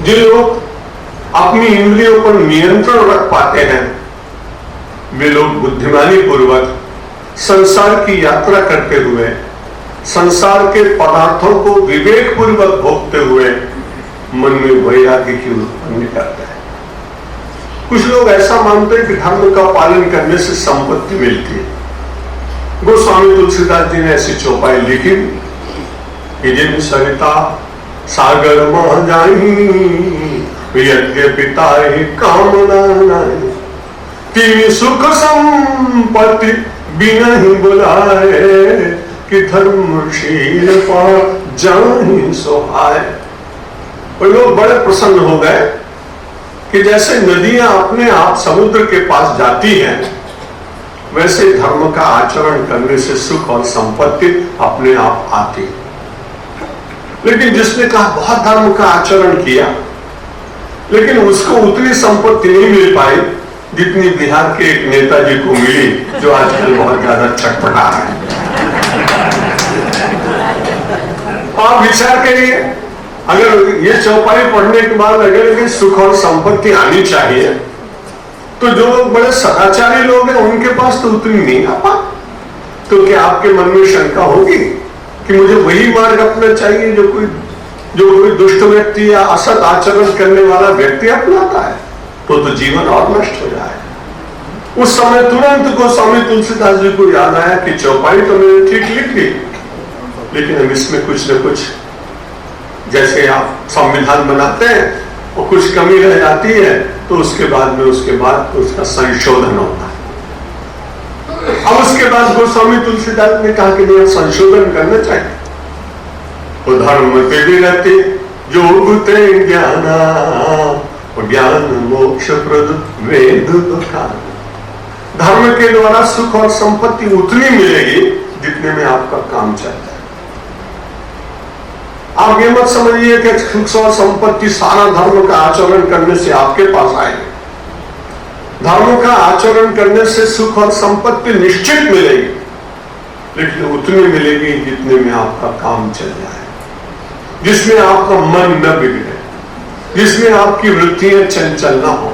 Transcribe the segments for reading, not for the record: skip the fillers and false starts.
जो लोग अपनी इंद्रियों पर नियंत्रण रख पाते हैं वे लोग बुद्धिमानी पूर्वक संसार की यात्रा करते हुए संसार के पदार्थों को विवेक पूर्वक भोगते हुए मन में वैराग्य की उत्पत्ति करते हैं। कुछ लोग ऐसा मानते हैं कि धर्म का पालन करने से संपत्ति मिलती है। गोस्वामी तुलसीदास जी ने ऐसी चौपाई लिखी कि जिन सरिता सागर मह जाई यज्ञ पिता कामना नहीं, तीन सुख संपत्ति बिना ही बुलाए कि धर्मशील पर जाहि सोहाय। और लोग बड़े प्रसन्न हो गए कि जैसे नदियां अपने आप समुद्र के पास जाती हैं वैसे धर्म का आचरण करने से सुख और संपत्ति अपने आप आती है। लेकिन जिसने कहा बहुत धर्म का आचरण किया लेकिन उसको उतनी संपत्ति नहीं मिल पाई जितनी बिहार के एक नेताजी को मिली जो आजकल बहुत ज्यादा छटपटा है। आप विचार करिए, अगर ये चौपाई पढ़ने के बाद अगर सुख और संपत्ति आनी चाहिए तो जो लोग बड़े सदाचारी लोग हैं उनके पास तो उतनी नहीं आ पा, तो क्या आपके मन में शंका होगी कि मुझे वही मार्ग अपना चाहिए जो कोई दुष्ट व्यक्ति या असत आचरण करने वाला व्यक्ति अपनाता है? तो जीवन और नष्ट हो जाए। उस समय तुरंत गोस्वामी तुलसीदास जी को याद आया कि चौपाई तो मैंने ठीक लिख ली लेकिन हम इसमें कुछ न कुछ, जैसे आप संविधान बनाते हैं और कुछ कमी रह जाती है तो उसके बाद उसका संशोधन होता है। अब उसके बाद गोस्वामी तुलसीदास ने कहा कि नहीं संशोधन करना चाहिए। तो धर्म के विरति जोगते ज्ञाना ज्ञान मोक्ष प्रद वेद दुखान। धर्म के द्वारा सुख और संपत्ति उतनी मिलेगी जितने में आपका काम चलता है। आप ये मत समझिए कि सुख और संपत्ति सारा धर्म का आचरण करने से आपके पास आएगी। धर्म का आचरण करने से सुख और संपत्ति निश्चित मिलेगी लेकिन उतनी मिलेगी जितने में आपका काम चल जाए, जिसमें आपका मन न बिगड़े, जिसमें आपकी वृत्तियां चंचल न हो,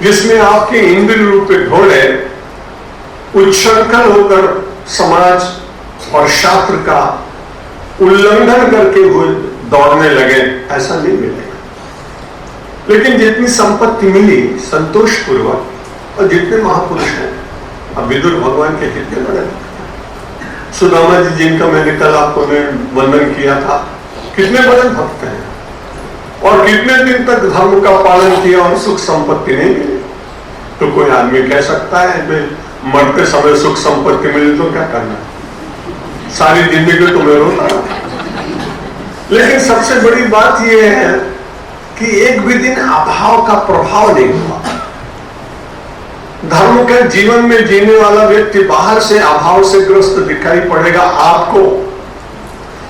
जिसमें आपके इंद्रिय रूपी घोड़े उच्छृंखल होकर समाज और शास्त्र का उल्लंघन करके हुए दौड़ने लगे, ऐसा नहीं मिलेगा। लेकिन जितनी संपत्ति मिली संतोष पूर्वक, और जितने महापुरुष हैं, अब विदुर भगवान के कितने बड़े, सुदामा जी जिनका मैंने कल आपको वंदन किया था, कितने बड़े भक्त हैं और कितने दिन तक धर्म का पालन किया और सुख संपत्ति नहीं मिली। तो कोई आदमी कह सकता है मरते समय सुख संपत्ति मिली तो क्या करना, सारी जिंदगी तो मैं रोता रहा। लेकिन सबसे बड़ी बात यह है कि एक भी दिन अभाव का प्रभाव नहीं हुआ। धर्म के जीवन में जीने वाला व्यक्ति बाहर से अभाव से ग्रस्त दिखाई पड़ेगा आपको,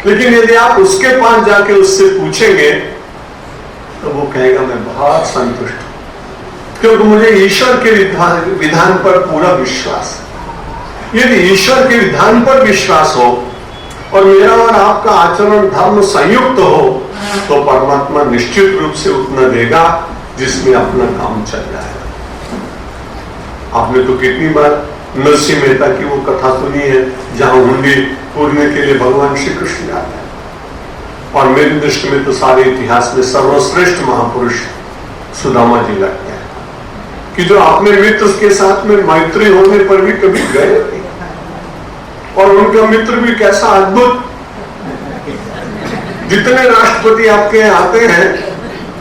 लेकिन यदि आप उसके पास जाके उससे पूछेंगे तो वो कहेगा मैं बहुत संतुष्ट हूं क्योंकि मुझे ईश्वर के विधान पर पूरा विश्वास है। यदि ईश्वर के विधान पर विश्वास हो और मेरा और आपका आचरण धर्म संयुक्त हो तो परमात्मा निश्चित रूप से उतना देगा जिसमें अपना काम चल जाएगा। आपने तो कितनी बार नरसिंह मेहता की वो कथा सुनी है जहां हुंडी पूरने के लिए भगवान श्री कृष्ण जाते हैं, और मेरी दृष्टि में तो सारे इतिहास में सर्वश्रेष्ठ महापुरुष सुदामा जी लगते हैं कि जो अपने मित्र के साथ में मैत्री होने पर भी कभी गए और उनका मित्र भी कैसा अद्भुत। जितने राष्ट्रपति आपके आते हैं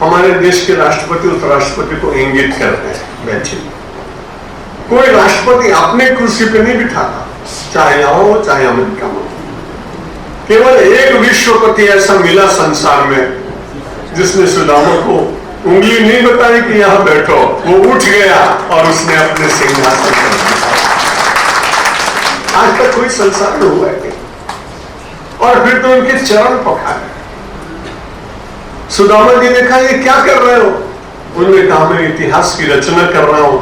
हमारे देश के राष्ट्रपति उस राष्ट्रपति को इंगित करते हैं बैठे। कोई राष्ट्रपति अपने कुर्सी पे नहीं बिठाता, चाहे आओ चाहे अमेरिका में। केवल एक विश्वपति ऐसा मिला संसार में जिसने सुदामा को उंगली नहीं बताई कि यहां बैठो, वो उठ गया और उसने अपने सिंहासन पर बैठा। आज तक कोई संसार में हुआ है और फिर तो उनके चरण पखारे। सुदामा जी ने कहा ये क्या कर रहे हो? उन्होंने कहा मैं इतिहास की रचना कर रहा हूं।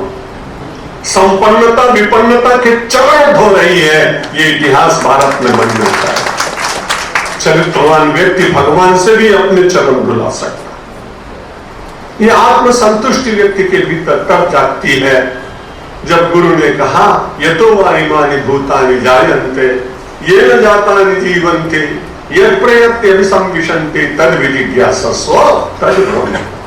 संपन्नता विपन्नता के चरण धो रही है, ये इतिहास भारत में बन जाता है। चरित्रवान व्यक्ति भगवान से भी अपने चरण धुला सकता है। ये आत्मसंतुष्टि व्यक्ति के भीतर तब जागती है जब गुरु ने कहा यतो वा इमानि भूतानि जायन्ते ये न जातानि जीवन्ते ये प्रयत्य संविशन्ते तद विजिज्ञासस्व तद ब्रह्म।